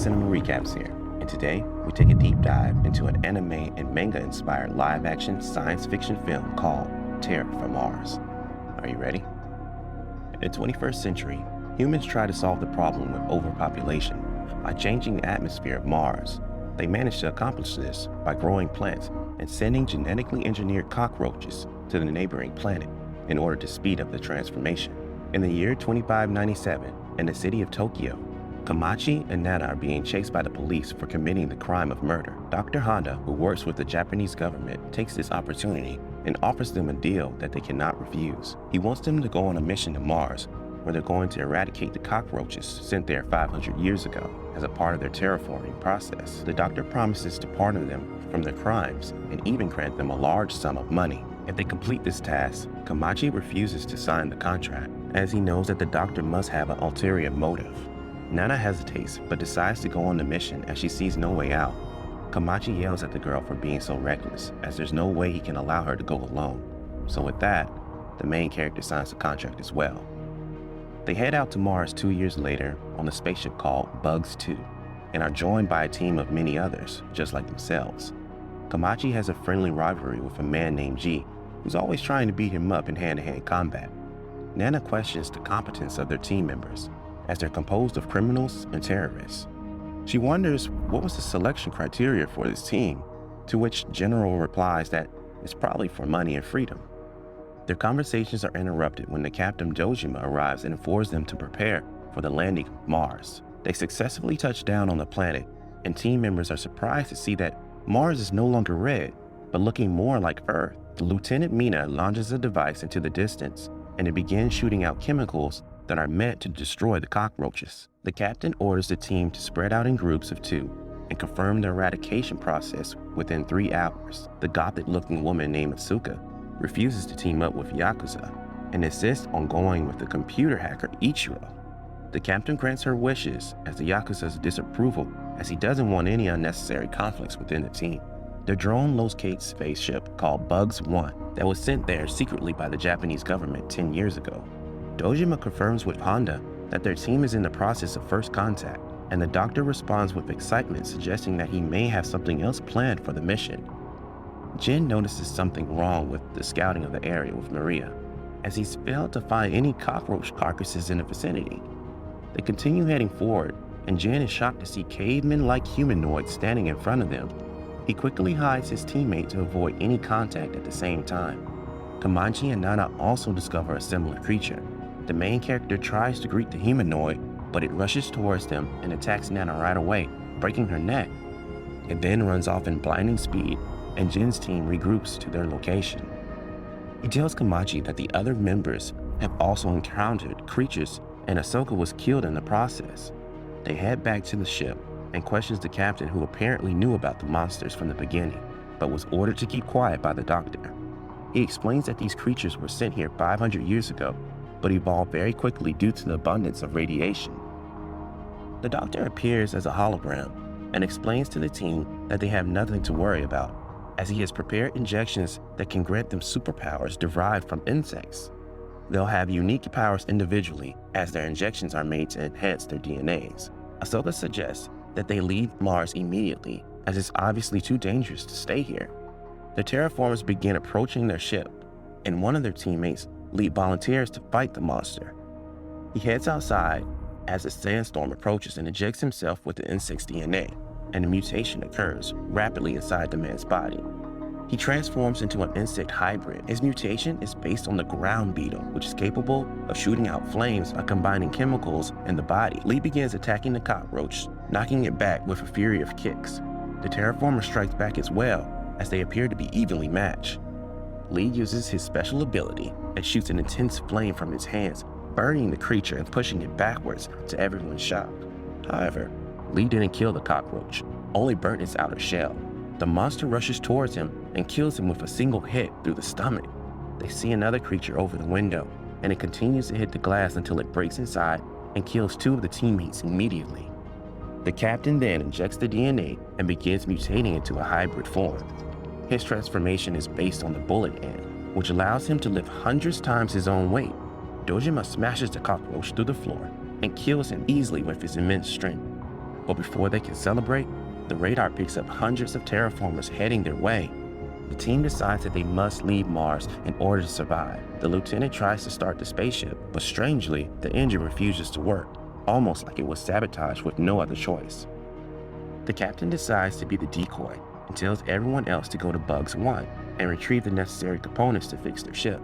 Cinema Recaps here, and today we take a deep dive into an anime and manga-inspired live-action science fiction film called Terra For Mars. Are you ready? In the 21st century, humans try to solve the problem with overpopulation by changing the atmosphere of Mars. They managed to accomplish this by growing plants and sending genetically engineered cockroaches to the neighboring planet in order to speed up the transformation. In the year 2597, in the city of Tokyo, Kamachi and Nana are being chased by the police for committing the crime of murder. Dr. Honda, who works with the Japanese government, takes this opportunity and offers them a deal that they cannot refuse. He wants them to go on a mission to Mars, where they're going to eradicate the cockroaches sent there 500 years ago as a part of their terraforming process. The doctor promises to pardon them from their crimes and even grant them a large sum of money if they complete this task. Kamachi refuses to sign the contract, as he knows that the doctor must have an ulterior motive. Nana hesitates, but decides to go on the mission as she sees no way out. Kamachi yells at the girl for being so reckless, as there's no way he can allow her to go alone. So with that, the main character signs the contract as well. They head out to Mars 2 years later on a spaceship called Bugs 2, and are joined by a team of many others, just like themselves. Kamachi has a friendly rivalry with a man named G, who's always trying to beat him up in hand-to-hand combat. Nana questions the competence of their team members, as they're composed of criminals and terrorists. She wonders what was the selection criteria for this team, to which General replies that it's probably for money and freedom. Their conversations are interrupted when the Captain Dojima arrives and informs them to prepare for the landing of Mars. They successfully touch down on the planet, and team members are surprised to see that Mars is no longer red, but looking more like Earth. The Lieutenant Mina launches a device into the distance, and it begins shooting out chemicals that are meant to destroy the cockroaches. The captain orders the team to spread out in groups of 2 and confirm the eradication process within 3 hours. The gothic-looking woman named Asuka refuses to team up with Yakuza and insists on going with the computer hacker Ichiro. The captain grants her wishes as the Yakuza's disapproval, as he doesn't want any unnecessary conflicts within the team. The drone locates a spaceship called Bugs 1 that was sent there secretly by the Japanese government 10 years ago. Dojima confirms with Honda that their team is in the process of first contact, and the doctor responds with excitement, suggesting that he may have something else planned for the mission. Jin notices something wrong with the scouting of the area with Maria, as he's failed to find any cockroach carcasses in the vicinity. They continue heading forward, and Jin is shocked to see cavemen-like humanoids standing in front of them. He quickly hides his teammate to avoid any contact at the same time. Kamachi and Nana also discover a similar creature. The main character tries to greet the humanoid, but it rushes towards them and attacks Nana right away, breaking her neck. It then runs off in blinding speed, and Jin's team regroups to their location. He tells Kamachi that the other members have also encountered creatures, and Ahsoka was killed in the process. They head back to the ship and questions the captain, who apparently knew about the monsters from the beginning, but was ordered to keep quiet by the doctor. He explains that these creatures were sent here 500 years ago, but evolved very quickly due to the abundance of radiation. The doctor appears as a hologram and explains to the team that they have nothing to worry about, as he has prepared injections that can grant them superpowers derived from insects. They'll have unique powers individually, as their injections are made to enhance their DNAs. Ahsoka suggests that they leave Mars immediately, as it's obviously too dangerous to stay here. The terraformers begin approaching their ship, and one of their teammates volunteers to fight the monster. He heads outside as a sandstorm approaches and injects himself with the insect's DNA, and a mutation occurs rapidly inside the man's body. He transforms into an insect hybrid. His mutation is based on the ground beetle, which is capable of shooting out flames by combining chemicals in the body. Lee begins attacking the cockroach, knocking it back with a fury of kicks. The terraformer strikes back as well, as they appear to be evenly matched. Lee uses his special ability and shoots an intense flame from his hands, burning the creature and pushing it backwards to everyone's shock. However, Lee didn't kill the cockroach, only burnt its outer shell. The monster rushes towards him and kills him with a single hit through the stomach. They see another creature over the window, and it continues to hit the glass until it breaks inside and kills 2 of the teammates immediately. The captain then injects the DNA and begins mutating into a hybrid form. His transformation is based on the bullet end, which allows him to lift hundreds times his own weight. Dojima smashes the cockroach through the floor and kills him easily with his immense strength. But before they can celebrate, the radar picks up hundreds of terraformers heading their way. The team decides that they must leave Mars in order to survive. The lieutenant tries to start the spaceship, but strangely, the engine refuses to work, almost like it was sabotaged with no other choice. The captain decides to be the decoy and tells everyone else to go to Bugs 1 and retrieve the necessary components to fix their ship.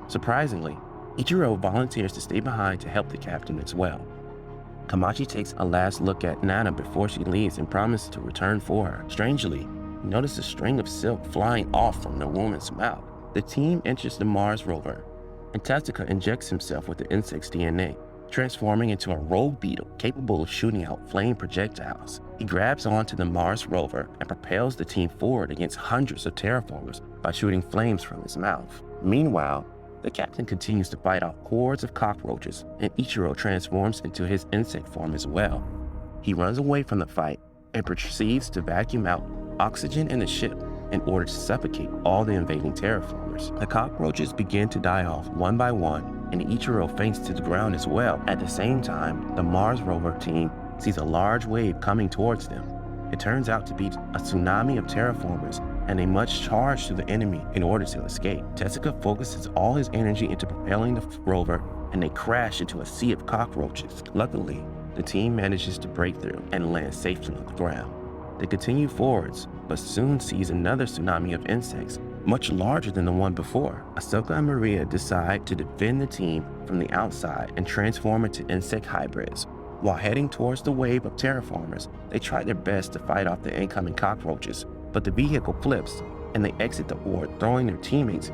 Surprisingly, Ichiro volunteers to stay behind to help the captain as well. Kamachi takes a last look at Nana before she leaves and promises to return for her. Strangely, he notices a string of silk flying off from the woman's mouth. The team enters the Mars rover, and Tatsuka injects himself with the insect's DNA, transforming into a rogue beetle capable of shooting out flame projectiles. He grabs onto the Mars rover and propels the team forward against hundreds of terraformers by shooting flames from his mouth. Meanwhile, the captain continues to fight off hordes of cockroaches, and Ichiro transforms into his insect form as well. He runs away from the fight and proceeds to vacuum out oxygen in the ship in order to suffocate all the invading terraformers. The cockroaches begin to die off one by one, and Ichiro faints to the ground as well. At the same time, the Mars rover team sees a large wave coming towards them. It turns out to be a tsunami of terraformers, and they must charge to the enemy in order to escape. Tetsuka focuses all his energy into propelling the rover, and they crash into a sea of cockroaches. Luckily, the team manages to break through and land safely on the ground. They continue forwards, but soon sees another tsunami of insects, much larger than the one before. Ahsoka and Maria decide to defend the team from the outside and transform into insect hybrids. While heading towards the wave of terraformers, they try their best to fight off the incoming cockroaches, but the vehicle flips and they exit the board, throwing their teammates.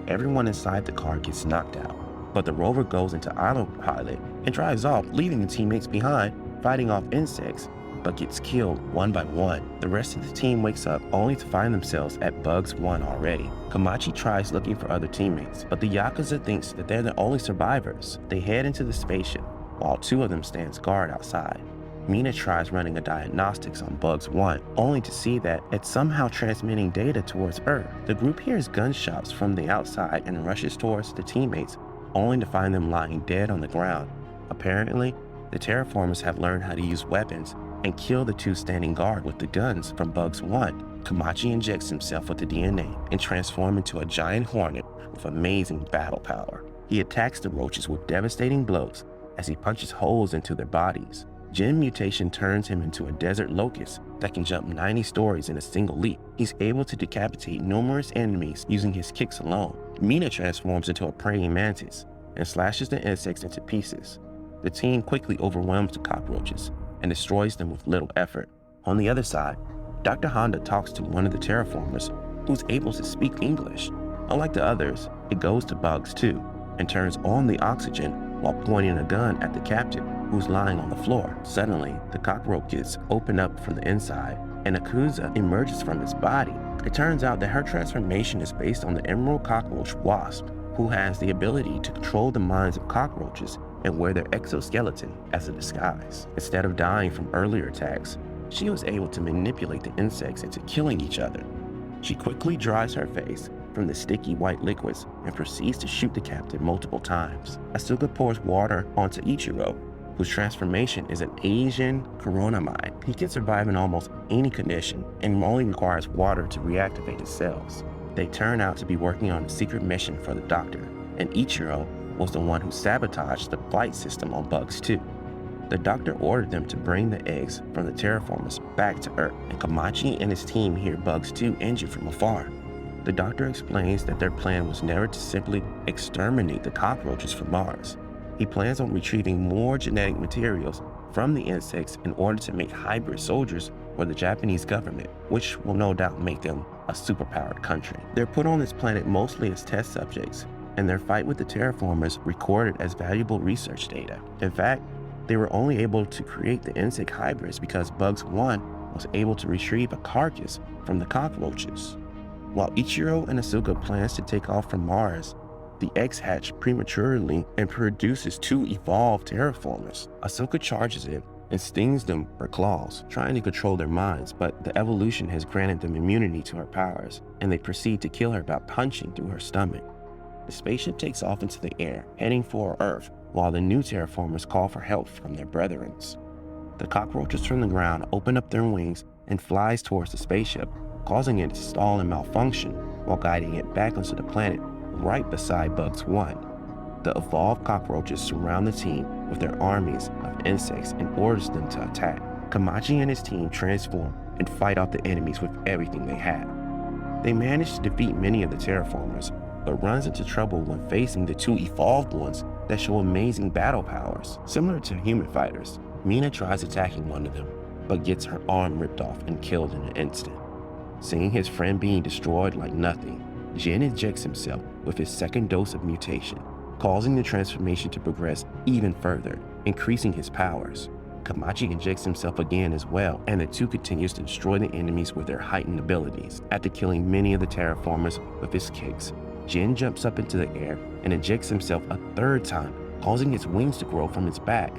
Everyone inside the car gets knocked out, but the rover goes into autopilot and drives off, leaving the teammates behind, fighting off insects, but gets killed one by one. The rest of the team wakes up only to find themselves at Bugs 1 already. Kamachi tries looking for other teammates, but the Yakuza thinks that they're the only survivors. They head into the spaceship, while two of them stands guard outside. Mina tries running a diagnostics on Bugs 1, only to see that it's somehow transmitting data towards Earth. The group hears gunshots from the outside and rushes towards the teammates, only to find them lying dead on the ground. Apparently, the terraformers have learned how to use weapons and kill the two standing guard with the guns from Bugs 1. Kamachi injects himself with the DNA and transforms into a giant hornet with amazing battle power. He attacks the roaches with devastating blows as he punches holes into their bodies. Gen mutation turns him into a desert locust that can jump 90 stories in a single leap. He's able to decapitate numerous enemies using his kicks alone. Mina transforms into a praying mantis and slashes the insects into pieces. The team quickly overwhelms the cockroaches and destroys them with little effort. On the other side, Dr. Honda talks to one of the terraformers who's able to speak English. Unlike the others, it goes to Bugs 2 and turns on the oxygen while pointing a gun at the captain who's lying on the floor. Suddenly, the cockroaches open up from the inside and Akuza emerges from his body. It turns out that her transformation is based on the emerald cockroach wasp, who has the ability to control the minds of cockroaches and wear their exoskeleton as a disguise. Instead of dying from earlier attacks, she was able to manipulate the insects into killing each other. She quickly dries her face from the sticky white liquids and proceeds to shoot the captain multiple times. Asuka pours water onto Ichiro, whose transformation is an Asian coronamide. He can survive in almost any condition and only requires water to reactivate his cells. They turn out to be working on a secret mission for the doctor, and Ichiro was the one who sabotaged the flight system on Bugs 2. The doctor ordered them to bring the eggs from the terraformers back to Earth, and Kamachi and his team hear Bugs 2 injured from afar. The doctor explains that their plan was never to simply exterminate the cockroaches from Mars. He plans on retrieving more genetic materials from the insects in order to make hybrid soldiers for the Japanese government, which will no doubt make them a superpowered country. They're put on this planet mostly as test subjects, and their fight with the terraformers recorded as valuable research data. In fact, they were only able to create the insect hybrids because Bugs 1 was able to retrieve a carcass from the cockroaches. While Ichiro and Asuka plans to take off from Mars, the eggs hatch prematurely and produces two evolved terraformers. Asuka charges it and stings them with her claws, trying to control their minds, but the evolution has granted them immunity to her powers, and they proceed to kill her by punching through her stomach. The spaceship takes off into the air, heading for Earth, while the new terraformers call for help from their brethren. The cockroaches from the ground open up their wings and flies towards the spaceship, causing it to stall and malfunction while guiding it back onto the planet right beside Bugs 1. The evolved cockroaches surround the team with their armies of insects and orders them to attack. Kamachi and his team transform and fight off the enemies with everything they have. They manage to defeat many of the terraformers, but runs into trouble when facing the two evolved ones that show amazing battle powers. Similar to human fighters, Mina tries attacking one of them, but gets her arm ripped off and killed in an instant. Seeing his friend being destroyed like nothing, Jin injects himself with his second dose of mutation, causing the transformation to progress even further, increasing his powers. Kamachi injects himself again as well, and the two continues to destroy the enemies with their heightened abilities. After killing many of the terraformers with his kicks, Jin jumps up into the air and injects himself a third time, causing his wings to grow from his back.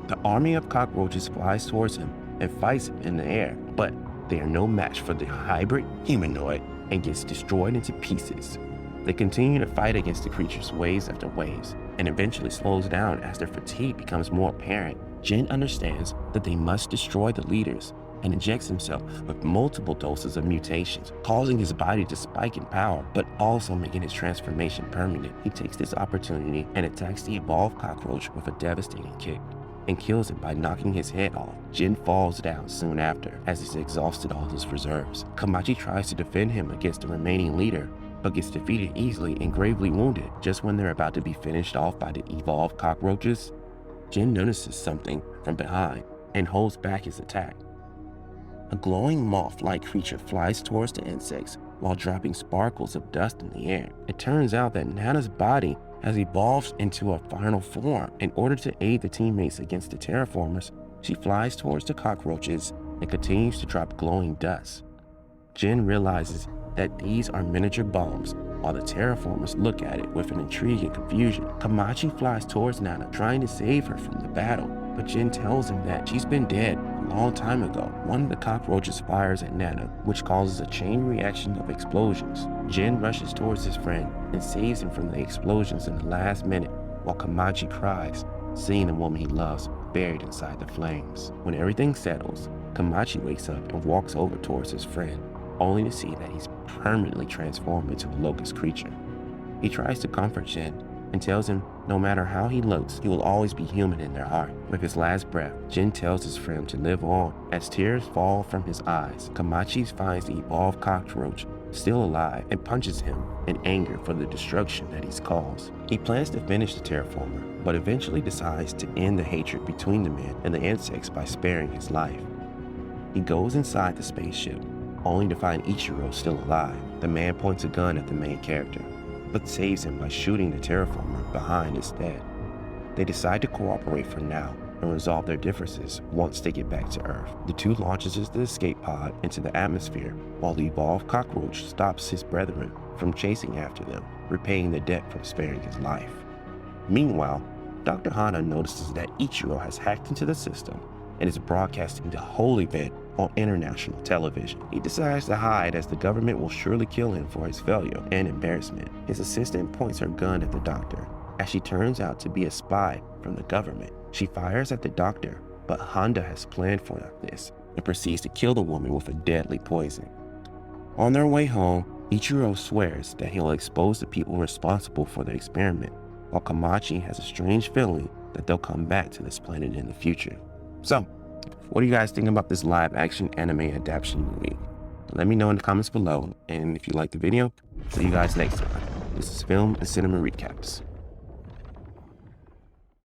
The army of cockroaches flies towards him and fights him in the air, but they are no match for the hybrid humanoid and gets destroyed into pieces. They continue to fight against the creature's waves after waves, and eventually slows down as their fatigue becomes more apparent. Jin understands that they must destroy the leaders and injects himself with multiple doses of mutations, causing his body to spike in power, but also making his transformation permanent. He takes this opportunity and attacks the evolved cockroach with a devastating kick and kills it by knocking his head off. Jin falls down soon after as he's exhausted all his reserves. Kamachi tries to defend him against the remaining leader, but gets defeated easily and gravely wounded. Just when they're about to be finished off by the evolved cockroaches, Jin notices something from behind and holds back his attack. A glowing moth-like creature flies towards the insects while dropping sparkles of dust in the air. It turns out that Nana's body has evolved into a final form. In order to aid the teammates against the terraformers, she flies towards the cockroaches and continues to drop glowing dust. Jin realizes that these are miniature bombs, while the terraformers look at it with an intriguing confusion. Kamachi flies towards Nana, trying to save her from the battle, but Jin tells him that she's been dead a long time ago. One of the cockroaches fires at Nana, which causes a chain reaction of explosions. Jin rushes towards his friend and saves him from the explosions in the last minute, while Kamachi cries, seeing the woman he loves buried inside the flames. When everything settles, Kamachi wakes up and walks over towards his friend, only to see that he's permanently transformed into a locust creature. He tries to comfort Jin and tells him no matter how he looks, he will always be human in their heart. With his last breath, Jin tells his friend to live on. As tears fall from his eyes, Kamachi finds the evolved cockroach still alive and punches him in anger for the destruction that he's caused. He plans to finish the terraformer, but eventually decides to end the hatred between the men and the insects by sparing his life. He goes inside the spaceship, only to find Ichiro still alive. The man points a gun at the main character, but saves him by shooting the terraformer behind instead. They decide to cooperate for now and resolve their differences once they get back to Earth. The two launches the escape pod into the atmosphere, while the evolved cockroach stops his brethren from chasing after them, repaying the debt from sparing his life. Meanwhile, Dr. Hana notices that Ichiro has hacked into the system and is broadcasting the whole event on international television. He decides to hide as the government will surely kill him for his failure and embarrassment. His assistant points her gun at the doctor, as she turns out to be a spy from the government. She fires at the doctor, but Honda has planned for this and proceeds to kill the woman with a deadly poison. On their way home, Ichiro swears that he'll expose the people responsible for the experiment, while Kamachi has a strange feeling that they'll come back to this planet in the future. So, what do you guys think about this live-action anime adaptation movie? Let me know in the comments below, and if you liked the video, see you guys next time. This is Film and Cinema Recaps.